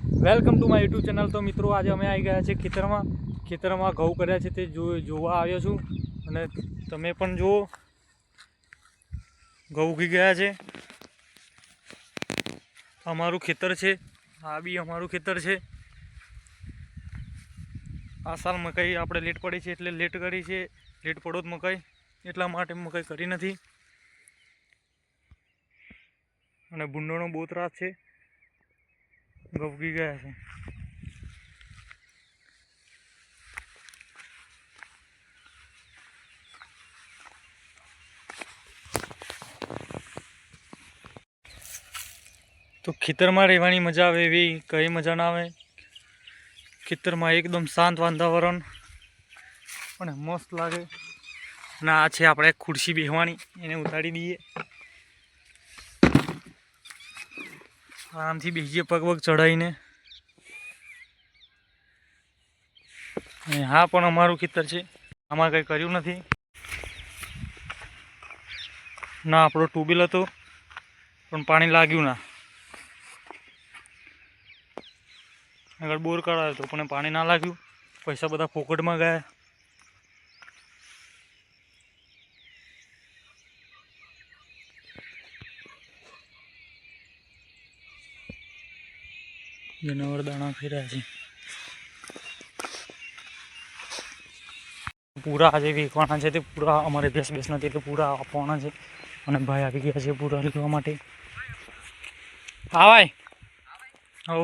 Welcome to my YouTube channel. તો મિત્રો આજે અમે આવી ગયા છે ખેતરમાં ઘઉં કર્યા છે તે જોવા આવ્યો છું અને તમે પણ જુઓ ઘઉં ઉગી ગયા છે। અમારું ખેતર છે, આ બી અમારું ખેતર છે। આ સાલ મકાઈ આપણે લેટ પડી છે એટલે લેટ કરી છે, લેટ પડો જ મકાઈ એટલા માટે મકાઈ કરી નથી અને ભૂંડોનો બહુ ત્રાસ છે। ઘઉં ઉગી ગયા છે। તો ખેતરમાં રહેવાની મજા આવે એવી કઈ મજા ના આવે। ખેતરમાં એકદમ શાંત વાતાવરણ અને મસ્ત લાગે। અને આ છે આપણે ખુરશી બેસવાની, એને ઉતારી દઈએ, આરામથી બેસીએ પગ પગ ચડાવીને। હા પણ અમારું ખેતર છે, આમાં કંઈ કર્યું નથી ના। આપણો ટ્યુબવેલ હતો પણ પાણી લાગ્યું ના, આગળ બોર કરાયો હતો પણ પાણી ના લાગ્યું, પૈસા બધા ફોકટમાં ગયા। જનાવર દાણા ખાઈ રહ્યા છે। પૂરા આજે વેચવાના છે, તે પૂરા અમારે ભેંસ નથી એટલે પૂરા આપવાના છે અને ભાઈ આવી ગયા છે પૂરા લેવા માટે। હા ભાઈ, હવ